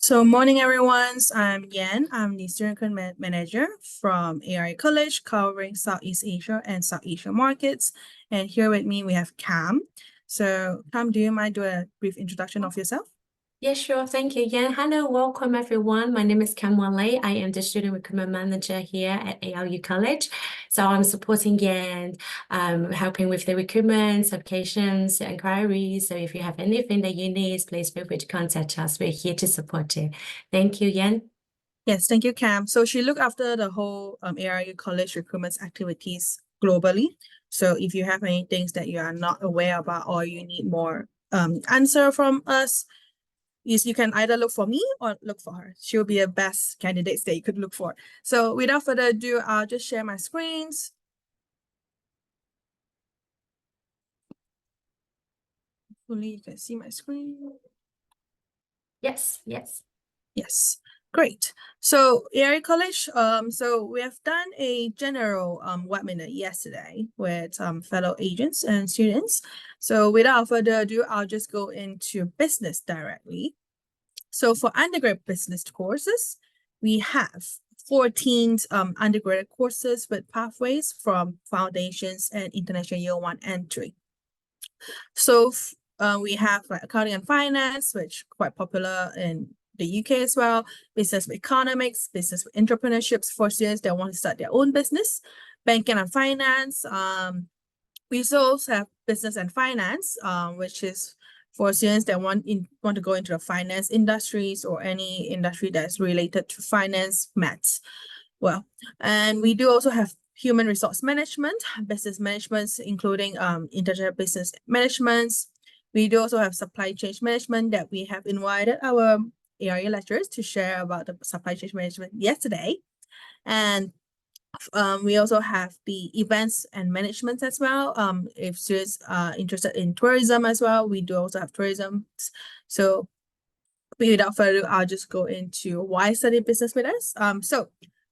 So morning, everyone. I'm Yan. I'm the Student Recruitment Manager from ARU College, covering Southeast Asia and South Asia markets. And here with me, we have Cam. So Cam, do you mind doing a brief introduction of yourself? Yeah, sure. Thank you, Yan. Hello, welcome everyone. My name is Kevan Murphy. I am the Student Recruitment Manager here at ARU College. So I'm supporting Yan, helping with the recruitment, applications, inquiries. So if you have anything that you need, please feel free to contact us. We're here to support you. Thank you, Yan. Yes, thank you, Cam. So she looked after the whole ARU College recruitment activities globally. So if you have any things that you are not aware about or you need more answer from us, you can either look for me or look for her. She'll be the best candidates that you could look for. So without further ado, I'll just share my screens. Hopefully you can see my screen. Yes. Yes, great. So ARU College, so we have done a general webinar yesterday with fellow agents and students. So without further ado, I'll just go into business directly. So for undergrad business courses, we have 14 undergraduate courses with pathways from foundations and international year one entry. So we have like accounting and finance, which quite popular in the UK as well, business with economics, business with entrepreneurships for students that want to start their own business, banking and finance. We also have business and finance, which is for students that want to go into the finance industries or any industry that's related to finance, maths. Well, and we do also have human resource management, business management, including international business management. We do also have supply chain management that we have invited our ARU lecturers to share about the supply chain management yesterday. And we also have the events and management as well. If students are interested in tourism as well, we do also have tourism. So without further ado, I'll just go into why study business with us. So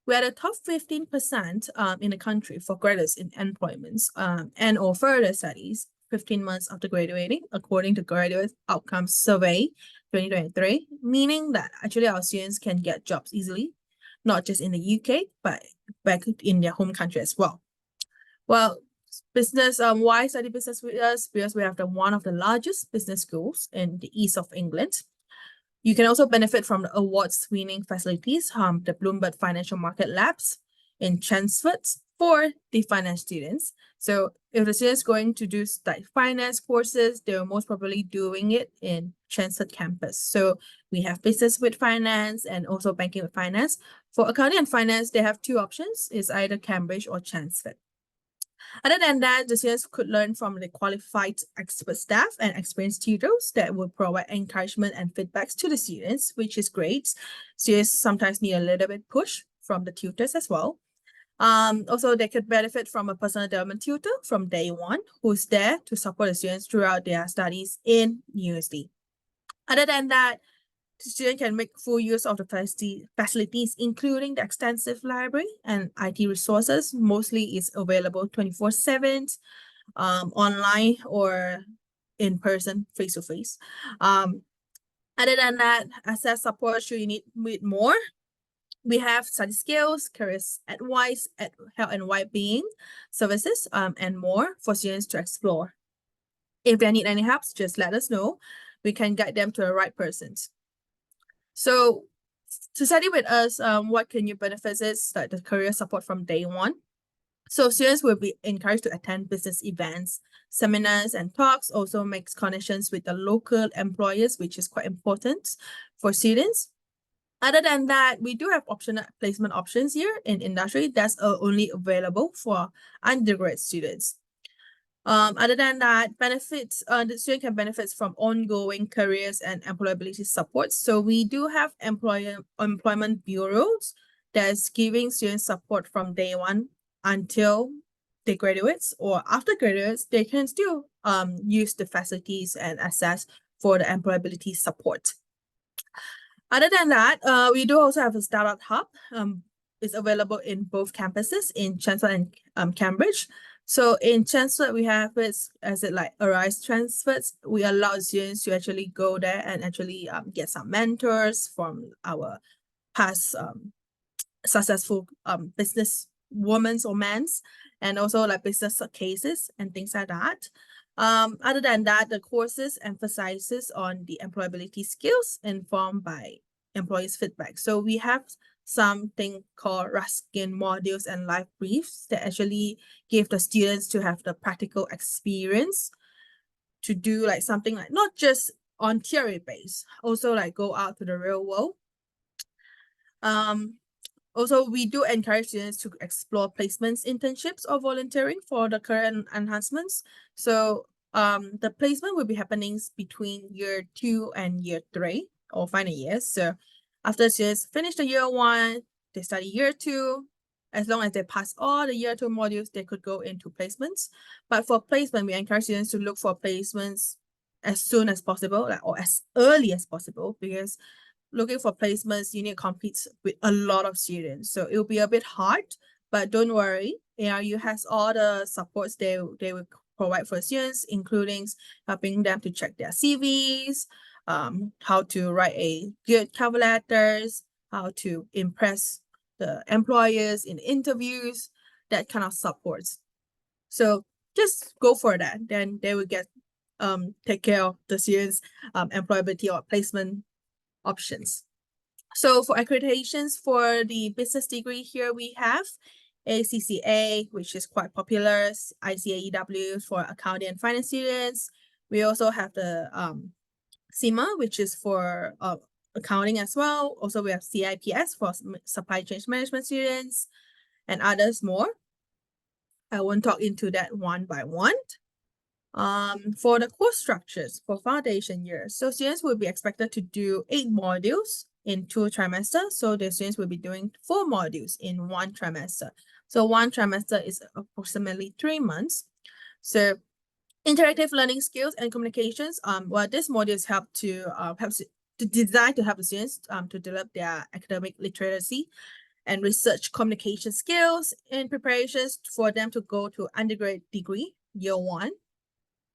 we are the top 15% in the country for graduates in employment and or further studies 15 months after graduating, according to Graduate Outcomes Survey 2023, meaning that actually our students can get jobs easily, not just in the UK, but back in their home country as well. Well, business, why study business with us? Because we have one of the largest business schools in the east of England. You can also benefit from the awards-winning facilities, the Bloomberg Financial Market Labs in Chelmsford for the finance students. So if the students going to do like finance courses, they're most probably doing it in Chelmsford campus. So we have business with finance and also banking with finance. For accounting and finance, they have two options. It's either Cambridge or Chelmsford. Other than that, the students could learn from the qualified expert staff and experienced tutors that will provide encouragement and feedbacks to the students, which is great. Students sometimes need a little bit push from the tutors as well. Also, they could benefit from a personal development tutor from day one, who's there to support the students throughout their studies in university. Other than that, the student can make full use of the facilities, including the extensive library and IT resources. Mostly is available 24/7, online or in person, face-to-face. Other than that, access support should you need more. We have study skills, careers advice, health and well-being services, and more for students to explore. If they need any help, just let us know. We can guide them to the right persons. So to study with us, what can you benefit is like the career support from day one. So students will be encouraged to attend business events, seminars, and talks, also makes connections with the local employers, which is quite important for students. Other than that, we do have optional placement options here in industry that's only available for undergrad students. Other than that, benefits, the student can benefit from ongoing careers and employability support. So we do have employment bureaus that's giving students support from day one until they graduate, or after graduates, they can still use the facilities and access for the employability support. Other than that, we do also have a startup hub. It's available in both campuses in Chelmsford and Cambridge. So in Chelmsford, we have it as it like Arise Transfers. We allow students to actually go there and actually get some mentors from our past successful business women's or men's, and also like business cases and things like that. Other than that, the courses emphasizes on the employability skills informed by employees' feedback. So we have something called Ruskin modules and live briefs that actually give the students to have the practical experience to do like something like not just on theory base, also like go out to the real world. Also, we do encourage students to explore placements, internships, or volunteering for the career enhancements. So the placement will be happening between year 2 and year 3 or final years. So after students finish the year 1, they study year 2. As long as they pass all the year 2 modules, they could go into placements. But for placement, we encourage students to look for placements as soon as possible, like, or as early as possible, because looking for placements, you need to compete with a lot of students. So it will be a bit hard, but don't worry. ARU has all the supports they will provide for students, including helping them to check their CVs, how to write a good cover letters, how to impress the employers in interviews, that kind of supports. So just go for that. Then they will get take care of the students' employability or placement options. So for accreditations for the business degree here, we have ACCA, which is quite popular, ICAEW for accounting and finance students. We also have the CIMA, which is for accounting as well. Also, we have CIPS for supply chain management students and others more. I won't talk into that one by one. For the course structures for foundation year, so students will be expected to do 8 modules in 2 trimesters. So the students will be doing 4 modules in 1 trimester. So 1 trimester is approximately 3 months. So interactive learning skills and communications. Well, these modules help to design to help the students to develop their academic literacy and research communication skills in preparations for them to go to undergrad degree year 1.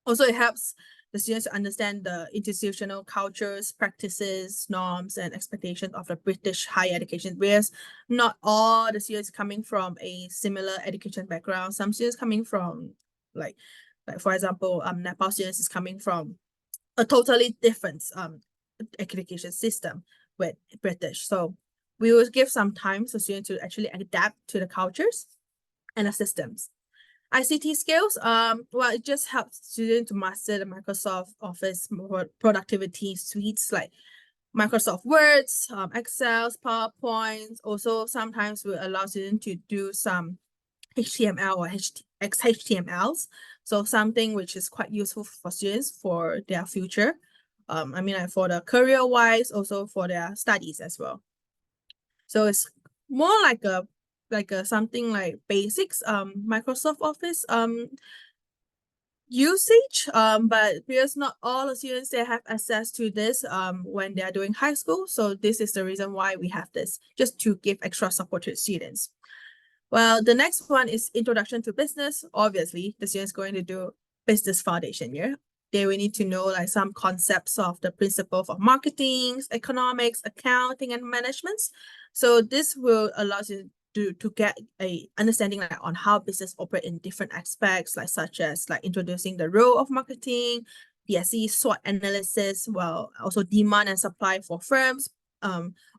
Also, it helps the students to understand the institutional cultures, practices, norms, and expectations of the British higher education, whereas not all the students coming from a similar education background. Some students coming from, like for example, Nepal students is coming from a totally different education system with British. So we will give some time for students to actually adapt to the cultures and the systems. ICT skills, well, it just helps students to master the Microsoft Office productivity suites like Microsoft Words, Excel, PowerPoint. Also, sometimes we allow students to do some HTML or XHTMLs. So something which is quite useful for students for their future. I mean, like for the career-wise, also for their studies as well. So it's more like a something like basics Microsoft Office usage, but because not all the students they have access to this when they are doing high school. So this is the reason why we have this, just to give extra support to students. Well, the next one is introduction to business. Obviously, the students going to do business foundation year. They will need to know like some concepts of the principles of marketing, economics, accounting, and management. So this will allow you to get a understanding like on how business operate in different aspects, like such as like introducing the role of marketing, PSE, SWOT analysis, well, also demand and supply for firms,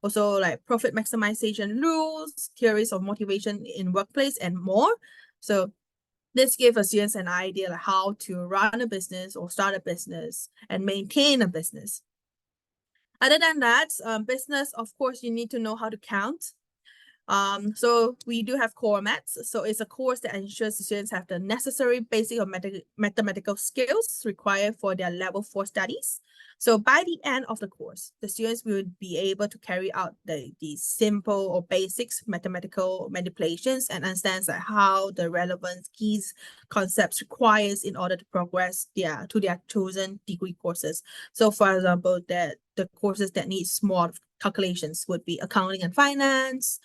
also like profit maximization rules, theories of motivation in workplace, and more. So this gives us students an idea like how to run a business or start a business and maintain a business. Other than that, business, of course, you need to know how to count. So we do have core maths. So it's a course that ensures the students have the necessary basic or mathematical skills required for their level 4 studies. So by the end of the course, the students will be able to carry out the simple or basics mathematical manipulations and understands like how the relevant keys concepts requires in order to progress to their chosen degree courses. So for example, that the courses that need small calculations would be accounting and finance,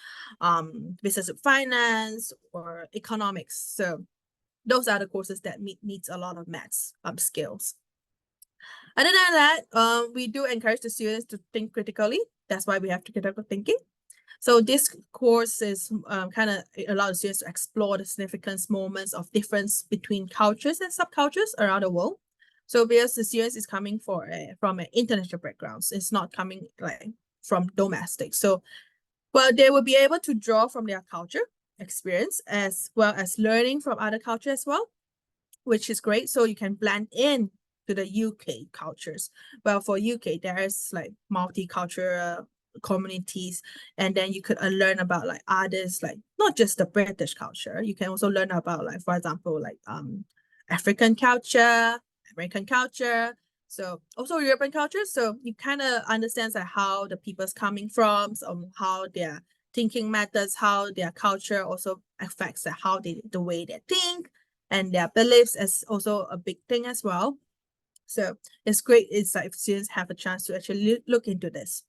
business and finance, or economics. So those are the courses that needs a lot of maths skills. Other than that, we do encourage the students to think critically. That's why we have critical thinking. So this course is kind of allows students to explore the significant moments of difference between cultures and subcultures around the world. So because the students is coming from an international backgrounds, it's not coming like from domestic. So, well, they will be able to draw from their culture experience as well as learning from other cultures as well, which is great. So you can blend in to the UK cultures. Well, for UK, there's like multicultural communities, and then you could learn about like others, like not just the British culture. You can also learn about like, for example, like African culture, American culture, so also European culture. So you kind of understand like how the people's coming from, how their thinking methods, how their culture also affects like, how the way they think, and their beliefs is also a big thing as well. So it's great. It's like if students have a chance to actually look into this.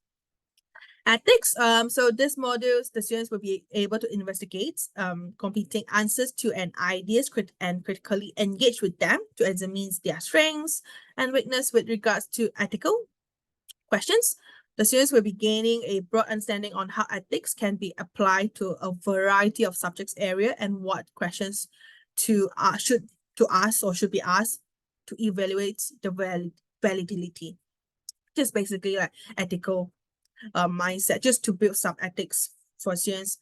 Ethics. So this modules, the students will be able to investigate competing answers to an ideas and critically engage with them to examine their strengths and weakness with regards to ethical questions. The students will be gaining a broad understanding on how ethics can be applied to a variety of subjects area and what questions should ask or should be asked to evaluate the validity. Just basically like ethical mindset, just to build some ethics for students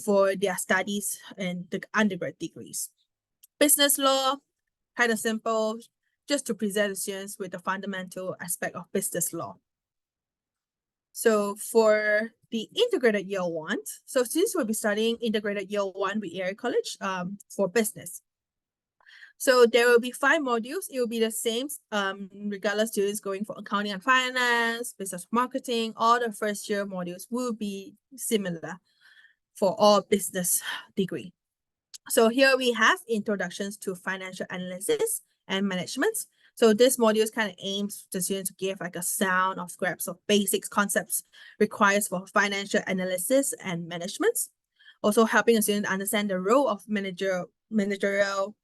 for their studies and the undergrad degrees. Business law, kind of simple, just to present the students with the fundamental aspect of business law. So for the integrated year one, so students will be studying integrated year one with ARU College for business. So there will be 5 modules. It will be the same regardless students going for accounting and finance, business marketing. All the first year modules will be similar for all business degree. So here we have introductions to financial analysis and management. So this module kind of aims the students to give like a sound of grasp of basics concepts required for financial analysis and management. Also helping a student understand the role of managerial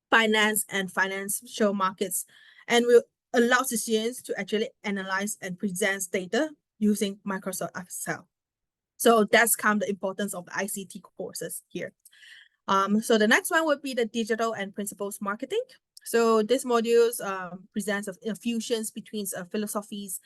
finance and financial markets, and will allow the students to actually analyze and present data using Microsoft Excel. So that's kind of the importance of the ICT courses here. So the next one would be the digital and principles marketing. So this modules presents fusions between philosophies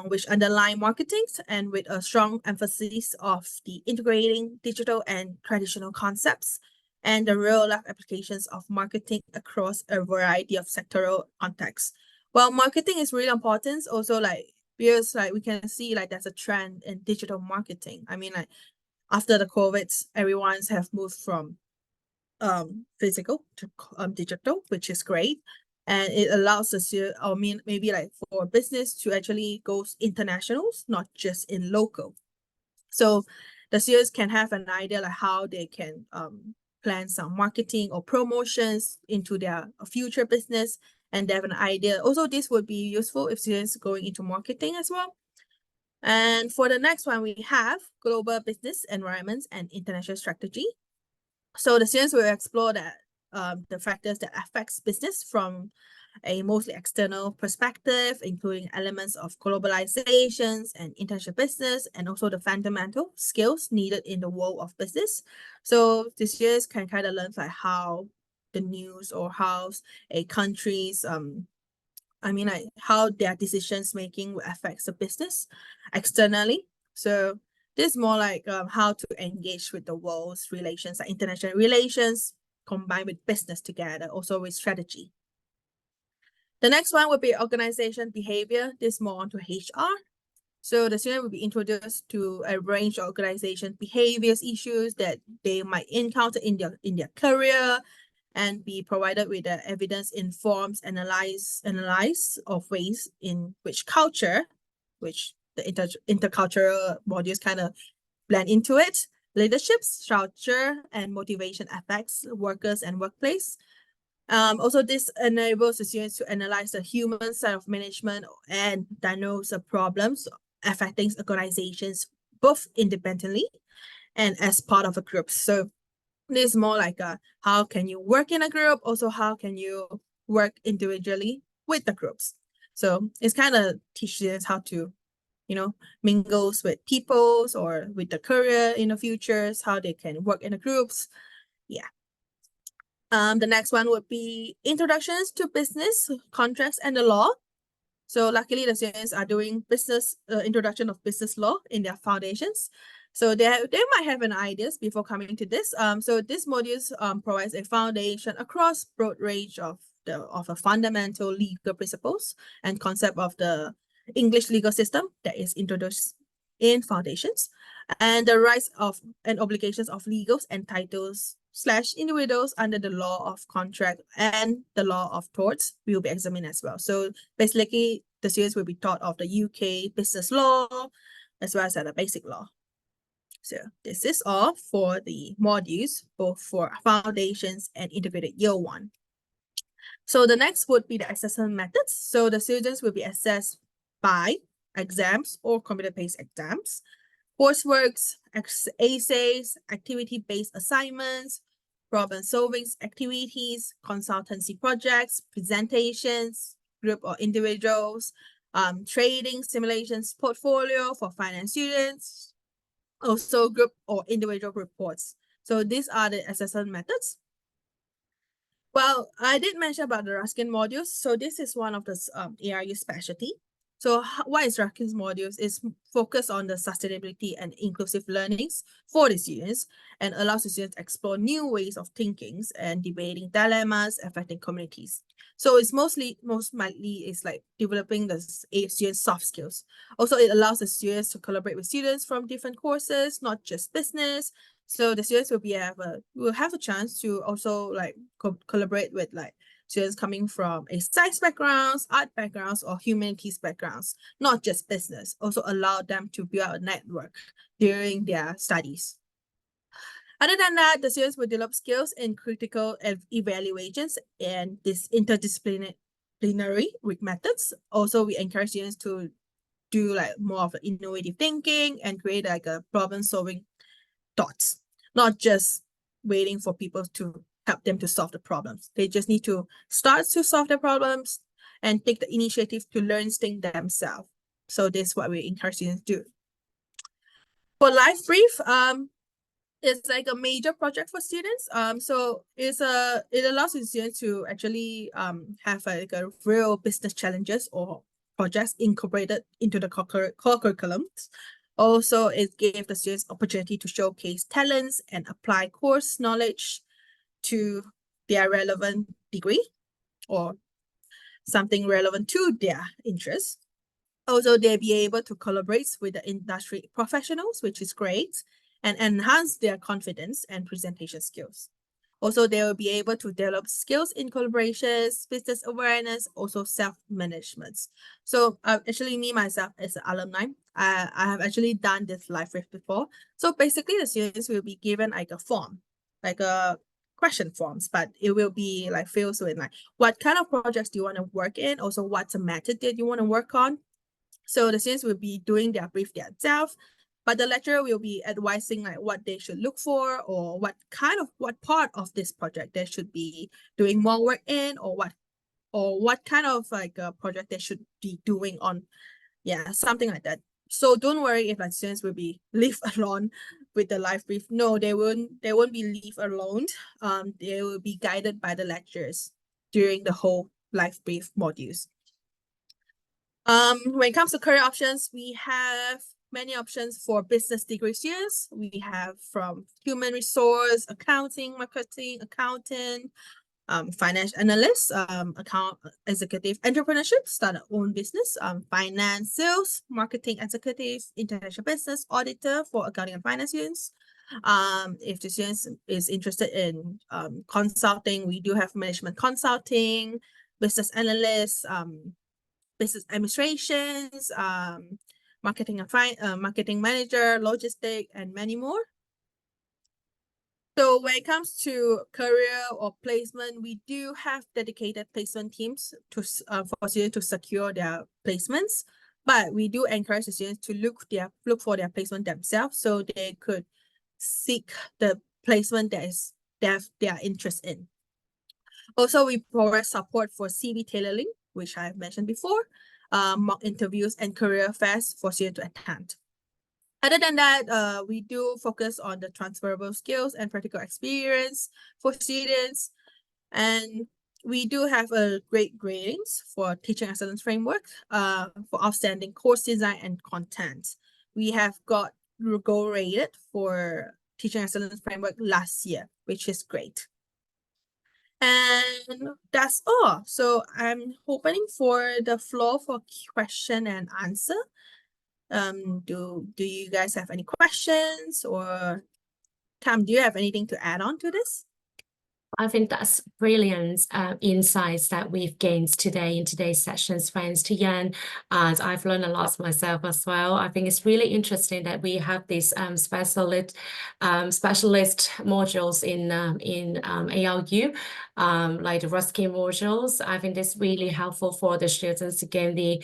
which underline marketing and with a strong emphasis of the integrating digital and traditional concepts and the real-life applications of marketing across a variety of sectoral contexts. Well, marketing is really important also like because like we can see like there's a trend in digital marketing. I mean like after the COVID, everyone's have moved from physical to digital, which is great. And it allows us to, I mean, maybe like for business to actually go internationals, not just in local. So the students can have an idea like how they can plan some marketing or promotions into their future business, and they have an idea. Also, this would be useful if students going into marketing as well. And for the next one, we have global business environments and international strategy. So the students will explore that the factors that affects business from a mostly external perspective, including elements of globalizations and international business, and also the fundamental skills needed in the world of business. So the students can kind of learn like how the news or how a country's I mean like how their decisions making affects the business externally. So this is more like how to engage with the world's relations, like international relations, combined with business together, also with strategy. The next one would be organization behavior. This is more onto HR. So the student will be introduced to a range of organization behaviors issues that they might encounter in their career, and be provided with the evidence-informed analyze of ways in which culture, which the intercultural modules kind of blend into it, leadership, structure, and motivation affects workers and workplace. Also, this enables the students to analyze the human side of management and diagnose the problems affecting organizations both independently and as part of a group. So This is more like how can you work in a group, also how can you work individually with the groups. So it's kind of teach students how to, mingles with peoples or with the career in the futures, how they can work in the groups. Yeah. The next one would be introductions to business, contracts, and the law. So luckily, the students are doing business introduction of business law in their foundations. So they might have an ideas before coming to this. So this modules provides a foundation across broad range of a fundamental legal principles and concept of the English legal system that is introduced in foundations, and the rights of and obligations of legals and titles / individuals under the law of contract and the law of torts will be examined as well. So basically, the students will be taught of the UK business law as well as the basic law. So this is all for the modules, both for foundations and integrated year 1. So the next would be the assessment methods. So the students will be assessed by exams or computer-based exams, courseworks, essays, activity-based assignments, problem-solving activities, consultancy projects, presentations, group or individuals, trading simulations portfolio for finance students, also group or individual reports. So these are the assessment methods. Well, I did mention about the Ruskin modules. So this is one of the ARU specialty. So what is Ruskin's modules is focused on the sustainability and inclusive learnings for the students and allows the students to explore new ways of thinking and debating dilemmas affecting communities. So it's most likely is like developing the students' soft skills. Also, it allows the students to collaborate with students from different courses, not just business. So the students will have a chance to also like collaborate with like students coming from a science backgrounds, art backgrounds, or humanities backgrounds, not just business. Also allow them to build a network during their studies. Other than that, the students will develop skills in critical evaluations and this interdisciplinary methods. Also, we encourage students to do like more of innovative thinking and create like a problem-solving thoughts, not just waiting for people to help them to solve the problems. They just need to start to solve the problems and take the initiative to learn things themselves. So this is what we encourage students to do. For Life Brief, it's like a major project for students. So it allows the students to actually have like a real business challenges or projects incorporated into the core curriculums. Also, it gave the students opportunity to showcase talents and apply course knowledge to their relevant degree or something relevant to their interests. Also, they'll be able to collaborate with the industry professionals, which is great, and enhance their confidence and presentation skills. Also, they will be able to develop skills in collaborations, business awareness, also self-management. So actually me myself as an alumni, I have actually done this live brief before. So basically the students will be given like a form, like a question forms, but it will be like filled with like what kind of projects do you want to work in? Also, what's a method that you want to work on? So the students will be doing their brief themselves, but the lecturer will be advising like what they should look for or what part of this project they should be doing more work in, or what kind of like a project they should be doing on, something like that. So don't worry if like students will be left alone with the live brief. No, they won't be left alone. They will be guided by the lecturers during the whole live brief modules. When it comes to career options, we have many options for business degree students. We have from human resource, accounting, marketing, accountant, finance analyst, account executive, entrepreneurship, start our own business, finance, sales, marketing executive, international business, auditor for accounting and finance students. If the students is interested in consulting, we do have management consulting, business analysts, business administrations, marketing and marketing manager, logistic, and many more. So when it comes to career or placement, we do have dedicated placement teams to for students to secure their placements, but we do encourage the students to look for their placement themselves, so they could seek the placement that is they are interested in. Also, we provide support for CV tailoring, which I've mentioned before, mock interviews and career fairs for students to attend. Other than that, we do focus on the transferable skills and practical experience for students. And we do have a great gradings for teaching excellence framework, for outstanding course design and content. We have got gold rated for teaching excellence framework last year, which is great. And that's all. So I'm opening for the floor for question and answer. Do you guys have any questions, or Tam, do you have anything to add on to this? I think that's brilliant insights that we've gained today in today's sessions, friends, to Yan. And I've learned a lot myself as well. I think it's really interesting that we have these specialist modules in ARU, like the Ruskin modules. I think this really helpful for the students to gain the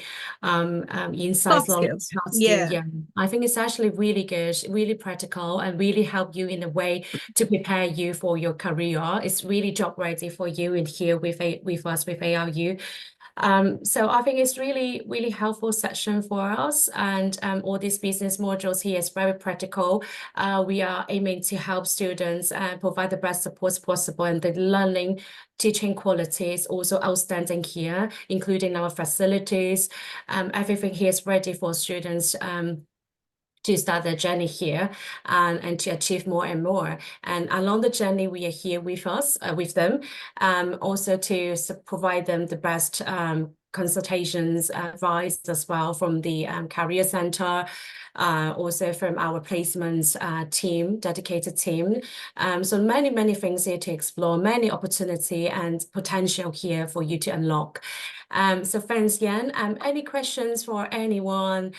insights Soft on skills. how to Yeah. do. Yeah, I think it's actually really good, really practical, and really help you in a way to prepare you for your career. It's really job ready for you in here with us with ARU. So I think it's really helpful session for us, and all these business modules here is very practical. We are aiming to help students provide the best support possible, and the learning teaching quality is also outstanding here, including our facilities. Everything here is ready for students to start their journey here and to achieve more and more. And along the journey, we are here with them, also to provide them the best consultations, advice as well from the career center, also from our placements team, dedicated team. So many things here to explore, many opportunity and potential here for you to unlock. So thanks, Yan. Any questions for anyone?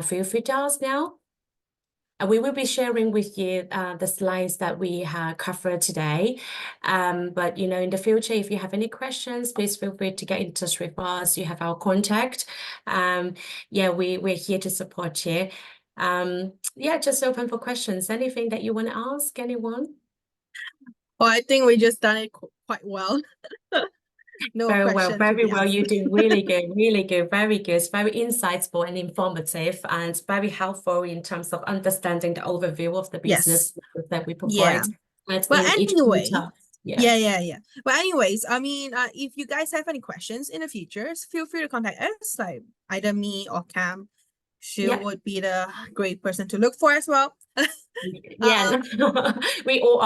Feel free to ask now. We will be sharing with you the slides that we have covered today. But, in the future, if you have any questions, please feel free to get in touch with us. You have our contact. Yeah, we're here to support you. Yeah, just open for questions. Anything that you want to ask anyone? Well, I think we just done it quite well. No Very well, question to very be well. asked. You do really good, really good, very good. It's very insightful and informative, and very helpful in terms of understanding the overview of the business Yes. that we Yeah. provide. And Well, in each anyway, quarter. Yeah. yeah. But anyways, I mean, if you guys have any questions in the future, feel free to contact us, like either me or Cam. She Yeah. would be the great person to look for as well. Yeah, we all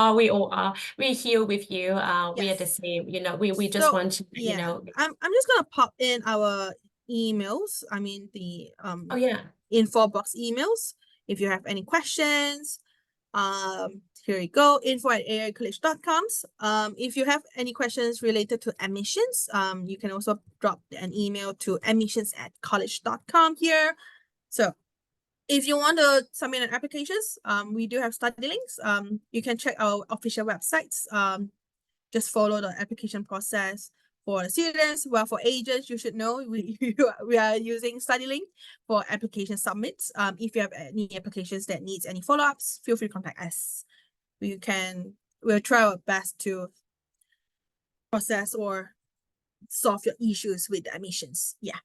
are. We're here with you. We are the Yes. same. We just So want to, yeah, I'm just gonna pop in our emails. I mean the Oh yeah. info box emails. If you have any questions, here you go, info@arucollege.com. If you have any questions related to admissions, you can also drop an email to admissions@college.com here. So if you want to submit an applications, we do have study links. You can check our official websites. Just follow the application process for the students. Well, for agents, you should know we are using StudyLink for application submits. If you have any applications that needs any follow-ups, feel free to contact us. We'll try our best to process or solve your issues with the admissions. Yeah.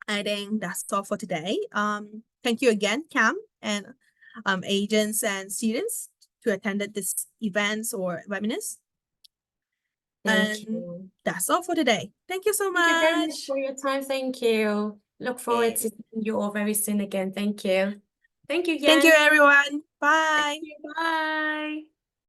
I think that's all for today. Thank you again, Cam, and agents and students to attended this events or webinars. Thank you. That's all for today. Thank you so much. Thank you very much for your time. Thank you. Look forward to seeing you all very soon again. Thank you. Thank you, Yan. Thank you, everyone. Bye. Thank you. Bye.